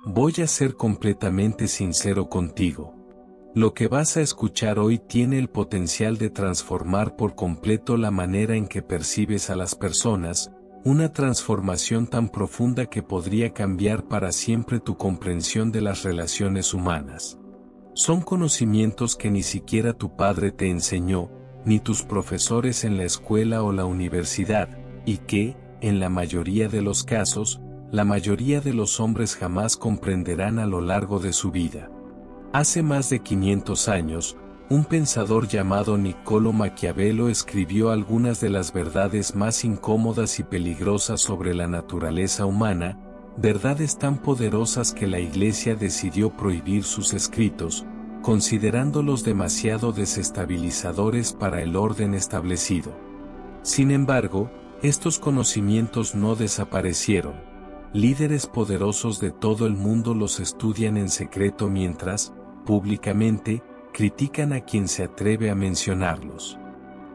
Voy a ser completamente sincero contigo. Lo que vas a escuchar hoy tiene el potencial de transformar por completo la manera en que percibes a las personas, una transformación tan profunda que podría cambiar para siempre tu comprensión de las relaciones humanas. Son conocimientos que ni siquiera tu padre te enseñó, ni tus profesores en la escuela o la universidad, y que, en la mayoría de los casos, la mayoría de los hombres jamás comprenderán a lo largo de su vida. Hace más de 500 años, un pensador llamado Niccolò Maquiavelo escribió algunas de las verdades más incómodas y peligrosas sobre la naturaleza humana, verdades tan poderosas que la Iglesia decidió prohibir sus escritos, considerándolos demasiado desestabilizadores para el orden establecido. Sin embargo, estos conocimientos no desaparecieron. Líderes poderosos de todo el mundo los estudian en secreto mientras, públicamente, critican a quien se atreve a mencionarlos.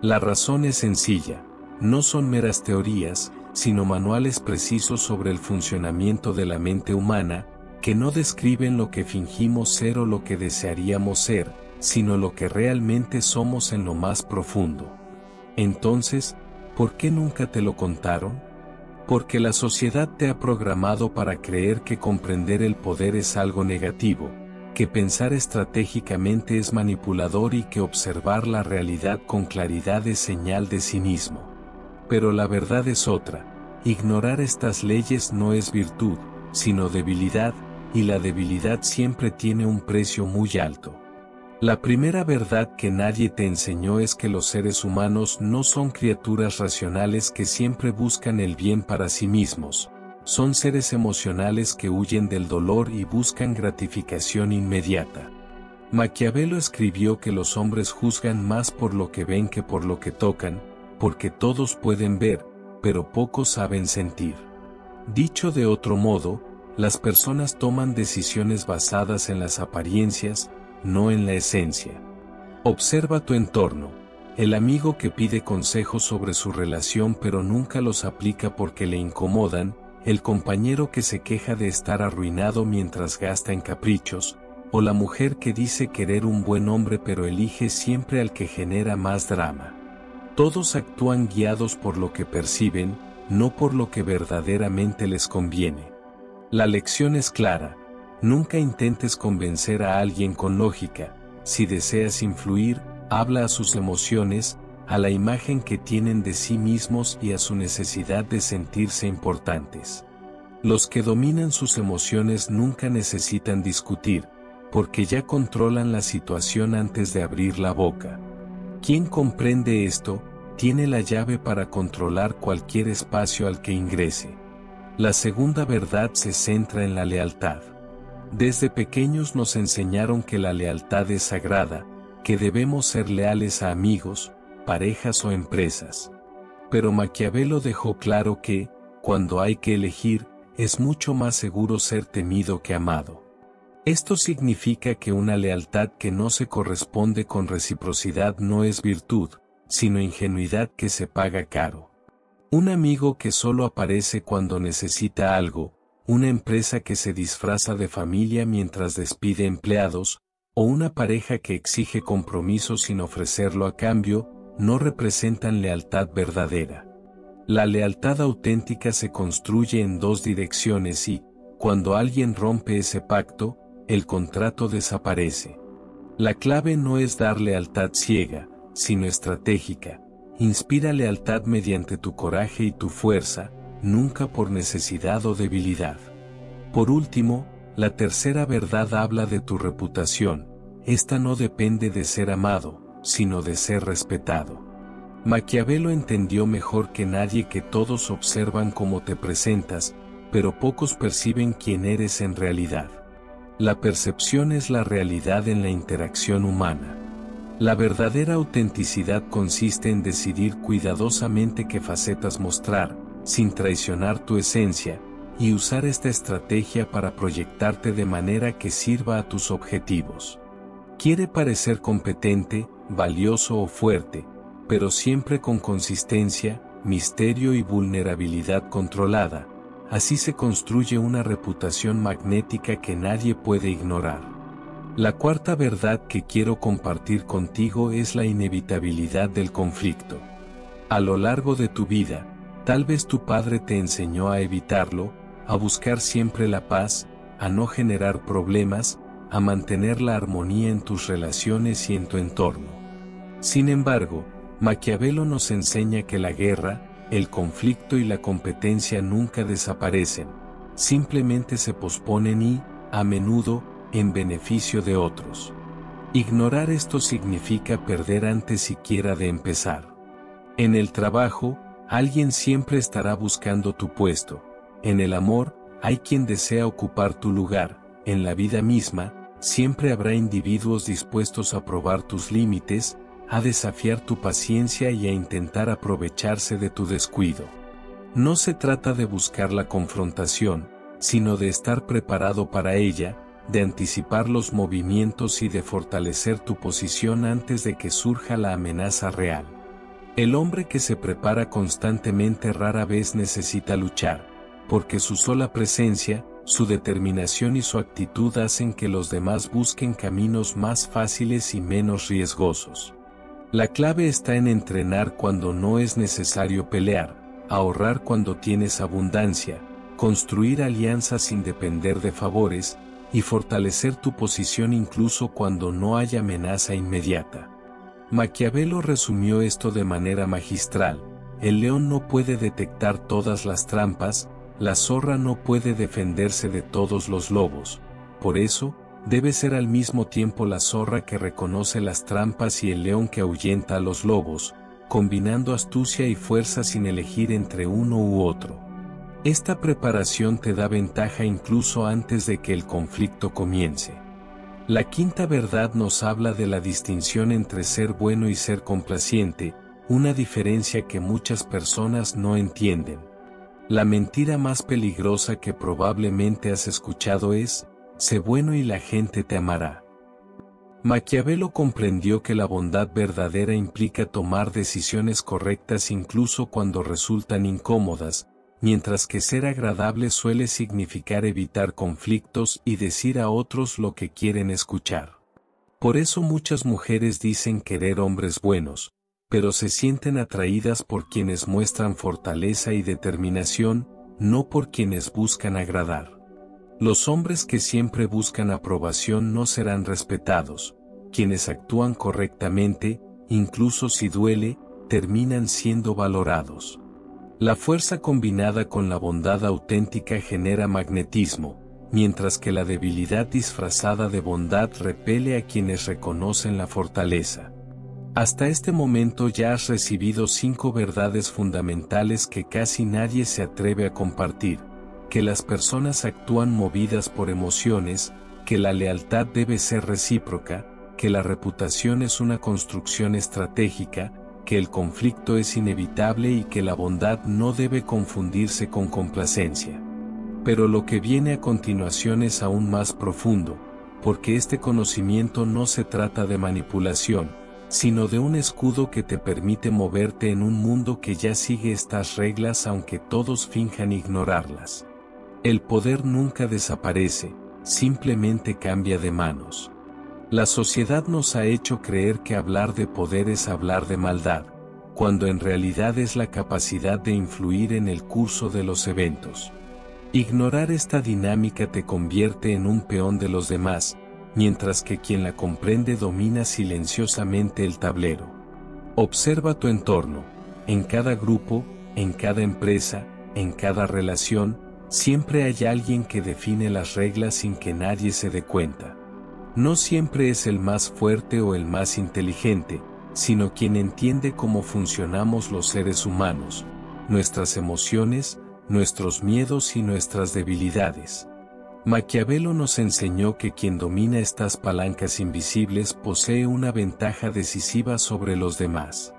La razón es sencilla, no son meras teorías, sino manuales precisos sobre el funcionamiento de la mente humana, que no describen lo que fingimos ser o lo que desearíamos ser, sino lo que realmente somos en lo más profundo. Entonces, ¿por qué nunca te lo contaron? Porque la sociedad te ha programado para creer que comprender el poder es algo negativo, que pensar estratégicamente es manipulador y que observar la realidad con claridad es señal de cinismo. Pero la verdad es otra, ignorar estas leyes no es virtud, sino debilidad, y la debilidad siempre tiene un precio muy alto. La primera verdad que nadie te enseñó es que los seres humanos no son criaturas racionales que siempre buscan el bien para sí mismos, son seres emocionales que huyen del dolor y buscan gratificación inmediata. Maquiavelo escribió que los hombres juzgan más por lo que ven que por lo que tocan, porque todos pueden ver, pero pocos saben sentir. Dicho de otro modo, las personas toman decisiones basadas en las apariencias, no en la esencia. Observa tu entorno, el amigo que pide consejos sobre su relación pero nunca los aplica porque le incomodan, el compañero que se queja de estar arruinado mientras gasta en caprichos, o la mujer que dice querer un buen hombre pero elige siempre al que genera más drama. Todos actúan guiados por lo que perciben, no por lo que verdaderamente les conviene. La lección es clara. Nunca intentes convencer a alguien con lógica, si deseas influir, habla a sus emociones, a la imagen que tienen de sí mismos y a su necesidad de sentirse importantes. Los que dominan sus emociones nunca necesitan discutir, porque ya controlan la situación antes de abrir la boca. Quien comprende esto, tiene la llave para controlar cualquier espacio al que ingrese. La segunda verdad se centra en la lealtad. Desde pequeños nos enseñaron que la lealtad es sagrada, que debemos ser leales a amigos, parejas o empresas. Pero Maquiavelo dejó claro que, cuando hay que elegir, es mucho más seguro ser temido que amado. Esto significa que una lealtad que no se corresponde con reciprocidad no es virtud, sino ingenuidad que se paga caro. Un amigo que solo aparece cuando necesita algo, una empresa que se disfraza de familia mientras despide empleados, o una pareja que exige compromiso sin ofrecerlo a cambio, no representan lealtad verdadera. La lealtad auténtica se construye en dos direcciones y, cuando alguien rompe ese pacto, el contrato desaparece. La clave no es dar lealtad ciega, sino estratégica. Inspira lealtad mediante tu coraje y tu fuerza, nunca por necesidad o debilidad. Por último, la tercera verdad habla de tu reputación. Esta no depende de ser amado, sino de ser respetado. Maquiavelo entendió mejor que nadie que todos observan cómo te presentas, pero pocos perciben quién eres en realidad. La percepción es la realidad en la interacción humana. La verdadera autenticidad consiste en decidir cuidadosamente qué facetas mostrar, sin traicionar tu esencia, y usar esta estrategia para proyectarte de manera que sirva a tus objetivos. Quiere parecer competente, valioso o fuerte, pero siempre con consistencia, misterio y vulnerabilidad controlada. así se construye una reputación magnética que nadie puede ignorar. La cuarta verdad que quiero compartir contigo es la inevitabilidad del conflicto. A lo largo de tu vida, tal vez tu padre te enseñó a evitarlo, a buscar siempre la paz, a no generar problemas, a mantener la armonía en tus relaciones y en tu entorno. Sin embargo, Maquiavelo nos enseña que la guerra, el conflicto y la competencia nunca desaparecen, simplemente se posponen y, a menudo, en beneficio de otros. Ignorar esto significa perder antes siquiera de empezar. En el trabajo, alguien siempre estará buscando tu puesto. En el amor, hay quien desea ocupar tu lugar. En la vida misma, siempre habrá individuos dispuestos a probar tus límites, a desafiar tu paciencia y a intentar aprovecharse de tu descuido. No se trata de buscar la confrontación, sino de estar preparado para ella, de anticipar los movimientos y de fortalecer tu posición antes de que surja la amenaza real. El hombre que se prepara constantemente rara vez necesita luchar, porque su sola presencia, su determinación y su actitud hacen que los demás busquen caminos más fáciles y menos riesgosos. La clave está en entrenar cuando no es necesario pelear, ahorrar cuando tienes abundancia, construir alianzas sin depender de favores, y fortalecer tu posición incluso cuando no hay amenaza inmediata. Maquiavelo resumió esto de manera magistral: el león no puede detectar todas las trampas, la zorra no puede defenderse de todos los lobos, por eso, debe ser al mismo tiempo la zorra que reconoce las trampas y el león que ahuyenta a los lobos, combinando astucia y fuerza sin elegir entre uno u otro. Esta preparación te da ventaja incluso antes de que el conflicto comience. La quinta verdad nos habla de la distinción entre ser bueno y ser complaciente, una diferencia que muchas personas no entienden. La mentira más peligrosa que probablemente has escuchado es: sé bueno y la gente te amará. Maquiavelo comprendió que la bondad verdadera implica tomar decisiones correctas incluso cuando resultan incómodas, mientras que ser agradable suele significar evitar conflictos y decir a otros lo que quieren escuchar. Por eso muchas mujeres dicen querer hombres buenos, pero se sienten atraídas por quienes muestran fortaleza y determinación, no por quienes buscan agradar. Los hombres que siempre buscan aprobación no serán respetados. Quienes actúan correctamente, incluso si duele, terminan siendo valorados. La fuerza combinada con la bondad auténtica genera magnetismo, mientras que la debilidad disfrazada de bondad repele a quienes reconocen la fortaleza. Hasta este momento ya has recibido 5 verdades fundamentales que casi nadie se atreve a compartir: que las personas actúan movidas por emociones, que la lealtad debe ser recíproca, que la reputación es una construcción estratégica, que el conflicto es inevitable y que la bondad no debe confundirse con complacencia. Pero lo que viene a continuación es aún más profundo, porque este conocimiento no se trata de manipulación, sino de un escudo que te permite moverte en un mundo que ya sigue estas reglas aunque todos finjan ignorarlas. El poder nunca desaparece, simplemente cambia de manos. La sociedad nos ha hecho creer que hablar de poder es hablar de maldad, cuando en realidad es la capacidad de influir en el curso de los eventos. Ignorar esta dinámica te convierte en un peón de los demás, mientras que quien la comprende domina silenciosamente el tablero. Observa tu entorno. En cada grupo, en cada empresa, en cada relación, siempre hay alguien que define las reglas sin que nadie se dé cuenta. No siempre es el más fuerte o el más inteligente, sino quien entiende cómo funcionamos los seres humanos, nuestras emociones, nuestros miedos y nuestras debilidades. Maquiavelo nos enseñó que quien domina estas palancas invisibles posee una ventaja decisiva sobre los demás.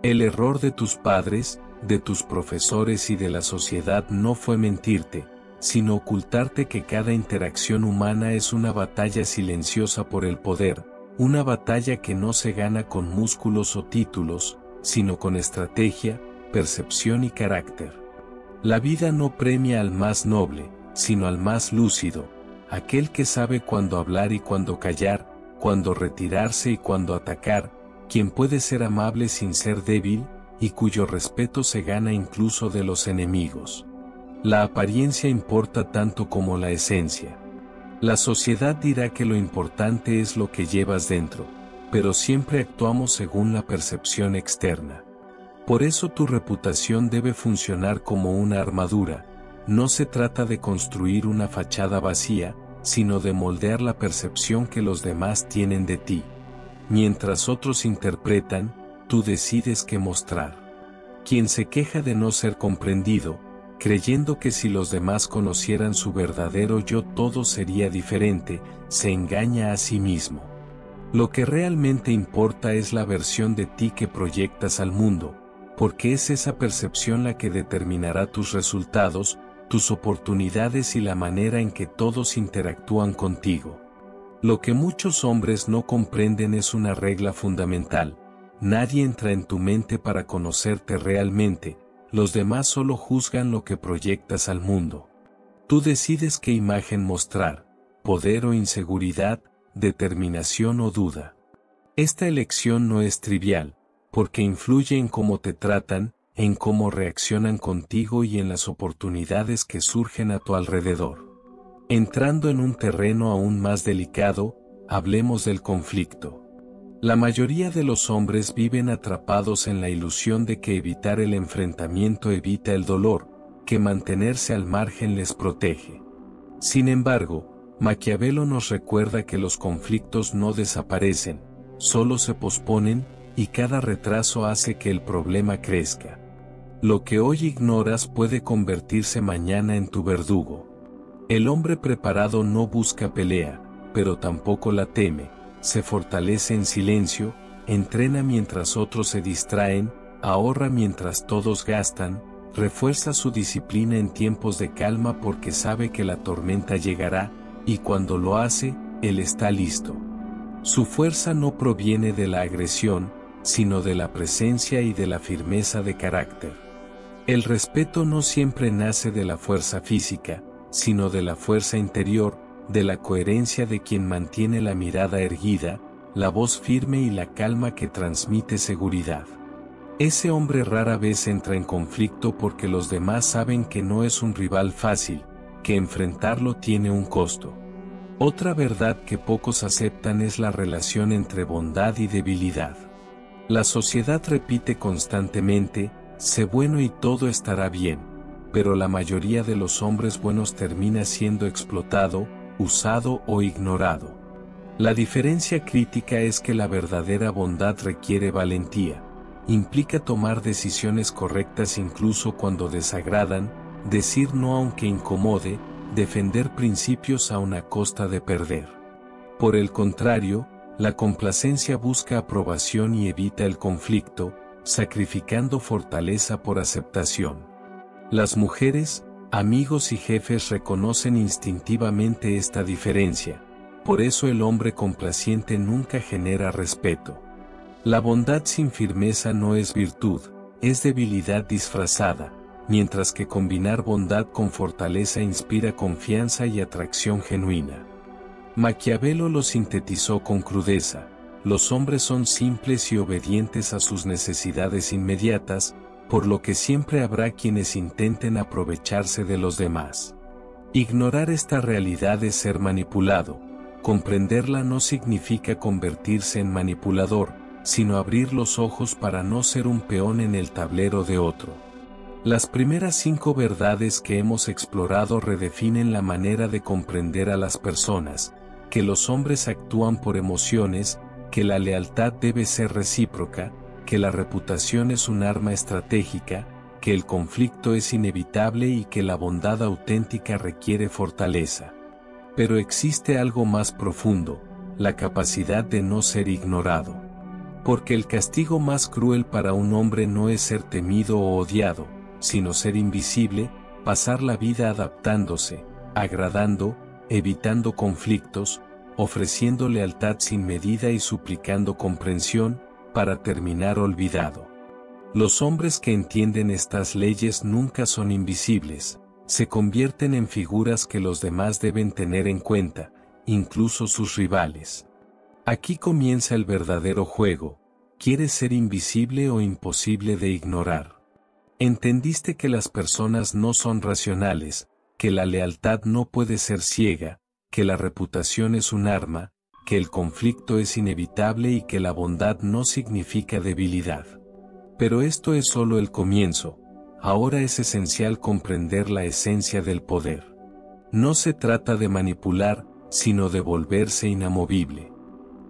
El error de tus padres, de tus profesores y de la sociedad no fue mentirte, sino ocultarte que cada interacción humana es una batalla silenciosa por el poder, una batalla que no se gana con músculos o títulos, sino con estrategia, percepción y carácter. La vida no premia al más noble, sino al más lúcido, aquel que sabe cuándo hablar y cuándo callar, cuándo retirarse y cuándo atacar, quien puede ser amable sin ser débil, y cuyo respeto se gana incluso de los enemigos. La apariencia importa tanto como la esencia. La sociedad dirá que lo importante es lo que llevas dentro, pero siempre actuamos según la percepción externa. Por eso tu reputación debe funcionar como una armadura. No se trata de construir una fachada vacía, sino de moldear la percepción que los demás tienen de ti. Mientras otros interpretan, tú decides qué mostrar. Quien se queja de no ser comprendido, creyendo que si los demás conocieran su verdadero yo todo sería diferente, se engaña a sí mismo. Lo que realmente importa es la versión de ti que proyectas al mundo, porque es esa percepción la que determinará tus resultados, tus oportunidades y la manera en que todos interactúan contigo. Lo que muchos hombres no comprenden es una regla fundamental: nadie entra en tu mente para conocerte realmente, los demás solo juzgan lo que proyectas al mundo. Tú decides qué imagen mostrar, poder o inseguridad, determinación o duda. Esta elección no es trivial, porque influye en cómo te tratan, en cómo reaccionan contigo y en las oportunidades que surgen a tu alrededor. Entrando en un terreno aún más delicado, hablemos del conflicto. La mayoría de los hombres viven atrapados en la ilusión de que evitar el enfrentamiento evita el dolor, que mantenerse al margen les protege. Sin embargo, Maquiavelo nos recuerda que los conflictos no desaparecen, solo se posponen, y cada retraso hace que el problema crezca. Lo que hoy ignoras puede convertirse mañana en tu verdugo. El hombre preparado no busca pelea, pero tampoco la teme, se fortalece en silencio, entrena mientras otros se distraen, ahorra mientras todos gastan, refuerza su disciplina en tiempos de calma porque sabe que la tormenta llegará, y cuando lo hace, él está listo. Su fuerza no proviene de la agresión, sino de la presencia y de la firmeza de carácter. El respeto no siempre nace de la fuerza física, sino de la fuerza interior, de la coherencia de quien mantiene la mirada erguida, la voz firme y la calma que transmite seguridad. Ese hombre rara vez entra en conflicto porque los demás saben que no es un rival fácil, que enfrentarlo tiene un costo. Otra verdad que pocos aceptan es la relación entre bondad y debilidad. La sociedad repite constantemente: sé bueno y todo estará bien, pero la mayoría de los hombres buenos termina siendo explotado, usado o ignorado. La diferencia crítica es que la verdadera bondad requiere valentía, implica tomar decisiones correctas incluso cuando desagradan, decir no aunque incomode, defender principios a una costa de perder. Por el contrario, la complacencia busca aprobación y evita el conflicto, sacrificando fortaleza por aceptación. Las mujeres, amigos y jefes reconocen instintivamente esta diferencia, por eso el hombre complaciente nunca genera respeto. La bondad sin firmeza no es virtud, es debilidad disfrazada, mientras que combinar bondad con fortaleza inspira confianza y atracción genuina. Maquiavelo lo sintetizó con crudeza: los hombres son simples y obedientes a sus necesidades inmediatas, por lo que siempre habrá quienes intenten aprovecharse de los demás. Ignorar esta realidad es ser manipulado. Comprenderla no significa convertirse en manipulador, sino abrir los ojos para no ser un peón en el tablero de otro. Las primeras 5 verdades que hemos explorado redefinen la manera de comprender a las personas: que los hombres actúan por emociones, que la lealtad debe ser recíproca, que la reputación es un arma estratégica, que el conflicto es inevitable y que la bondad auténtica requiere fortaleza. Pero existe algo más profundo: la capacidad de no ser ignorado. Porque el castigo más cruel para un hombre no es ser temido o odiado, sino ser invisible, pasar la vida adaptándose, agradando, evitando conflictos, ofreciendo lealtad sin medida y suplicando comprensión, para terminar olvidado. Los hombres que entienden estas leyes nunca son invisibles, se convierten en figuras que los demás deben tener en cuenta, incluso sus rivales. Aquí comienza el verdadero juego. ¿Quieres ser invisible o imposible de ignorar? Entendiste que las personas no son racionales, que la lealtad no puede ser ciega, que la reputación es un arma, que el conflicto es inevitable y que la bondad no significa debilidad. Pero esto es solo el comienzo. Ahora es esencial comprender la esencia del poder. No se trata de manipular, sino de volverse inamovible.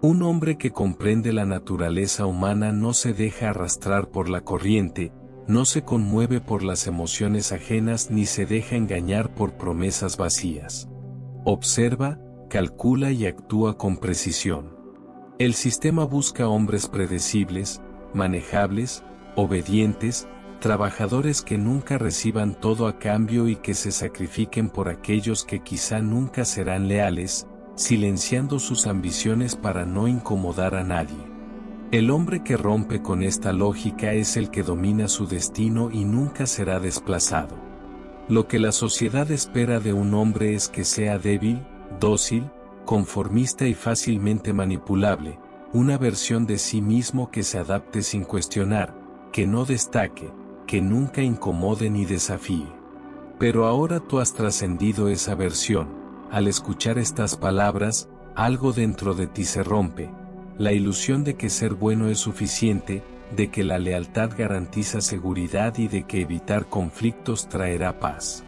Un hombre que comprende la naturaleza humana no se deja arrastrar por la corriente, no se conmueve por las emociones ajenas ni se deja engañar por promesas vacías. Observa, calcula y actúa con precisión. El sistema busca hombres predecibles, manejables, obedientes, trabajadores que nunca reciban todo a cambio y que se sacrifiquen por aquellos que quizá nunca serán leales, silenciando sus ambiciones para no incomodar a nadie. El hombre que rompe con esta lógica es el que domina su destino y nunca será desplazado. Lo que la sociedad espera de un hombre es que sea débil, dócil, conformista y fácilmente manipulable, una versión de sí mismo que se adapte sin cuestionar, que no destaque, que nunca incomode ni desafíe. Pero ahora tú has trascendido esa versión. Al escuchar estas palabras, algo dentro de ti se rompe. La ilusión de que ser bueno es suficiente, de que la lealtad garantiza seguridad y de que evitar conflictos traerá paz.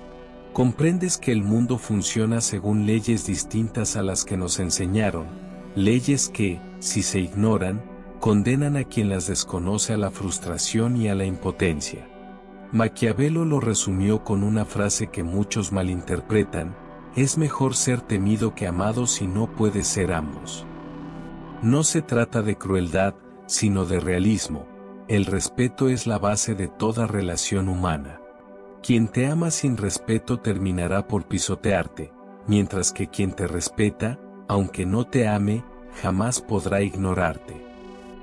Comprendes que el mundo funciona según leyes distintas a las que nos enseñaron, leyes que, si se ignoran, condenan a quien las desconoce a la frustración y a la impotencia. Maquiavelo lo resumió con una frase que muchos malinterpretan: es mejor ser temido que amado si no puede ser ambos. No se trata de crueldad, sino de realismo. El respeto es la base de toda relación humana. Quien te ama sin respeto terminará por pisotearte, mientras que quien te respeta, aunque no te ame, jamás podrá ignorarte.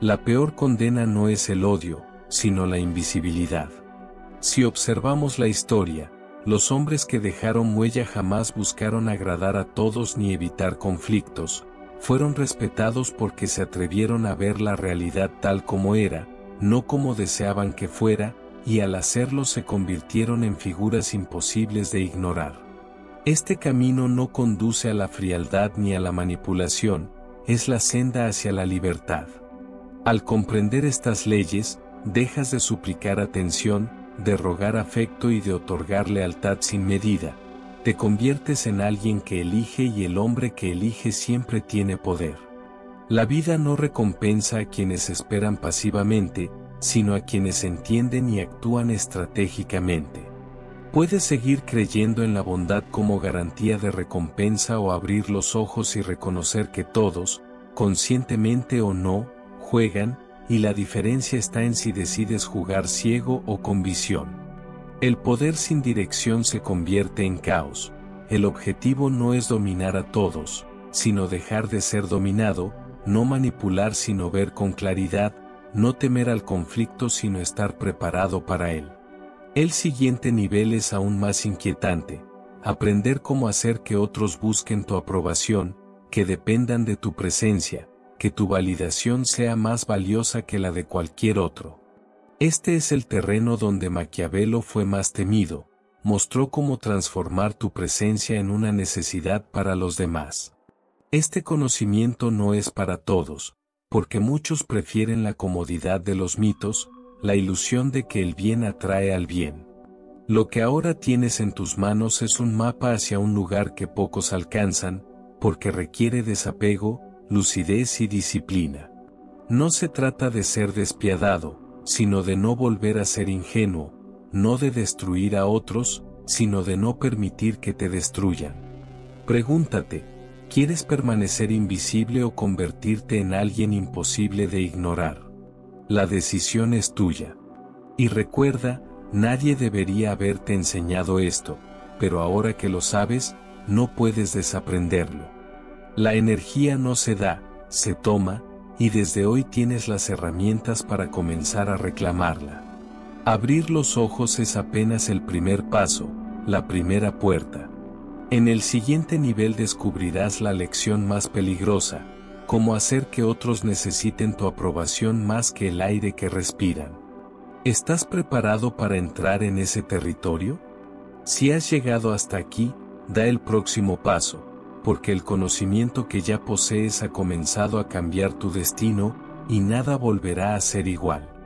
La peor condena no es el odio, sino la invisibilidad. Si observamos la historia, los hombres que dejaron huella jamás buscaron agradar a todos ni evitar conflictos, fueron respetados porque se atrevieron a ver la realidad tal como era, no como deseaban que fuera, y al hacerlo se convirtieron en figuras imposibles de ignorar. Este camino no conduce a la frialdad ni a la manipulación, es la senda hacia la libertad. Al comprender estas leyes, dejas de suplicar atención, de rogar afecto y de otorgar lealtad sin medida. Te conviertes en alguien que elige y el hombre que elige siempre tiene poder. La vida no recompensa a quienes esperan pasivamente, sino a quienes entienden y actúan estratégicamente. Puedes seguir creyendo en la bondad como garantía de recompensa o abrir los ojos y reconocer que todos, conscientemente o no, juegan, y la diferencia está en si decides jugar ciego o con visión. El poder sin dirección se convierte en caos. El objetivo no es dominar a todos, sino dejar de ser dominado, no manipular sino ver con claridad, no temer al conflicto sino estar preparado para él. El siguiente nivel es aún más inquietante: aprender cómo hacer que otros busquen tu aprobación, que dependan de tu presencia, que tu validación sea más valiosa que la de cualquier otro. Este es el terreno donde Maquiavelo fue más temido, mostró cómo transformar tu presencia en una necesidad para los demás. Este conocimiento no es para todos, porque muchos prefieren la comodidad de los mitos, la ilusión de que el bien atrae al bien. Lo que ahora tienes en tus manos es un mapa hacia un lugar que pocos alcanzan, porque requiere desapego, lucidez y disciplina. No se trata de ser despiadado, sino de no volver a ser ingenuo, no de destruir a otros, sino de no permitir que te destruyan. Pregúntate: ¿quieres permanecer invisible o convertirte en alguien imposible de ignorar? La decisión es tuya. Y recuerda, nadie debería haberte enseñado esto, pero ahora que lo sabes, no puedes desaprenderlo. La energía no se da, se toma, y desde hoy tienes las herramientas para comenzar a reclamarla. Abrir los ojos es apenas el primer paso, la primera puerta. En el siguiente nivel descubrirás la lección más peligrosa, cómo hacer que otros necesiten tu aprobación más que el aire que respiran. ¿Estás preparado para entrar en ese territorio? Si has llegado hasta aquí, da el próximo paso, porque el conocimiento que ya posees ha comenzado a cambiar tu destino, y nada volverá a ser igual.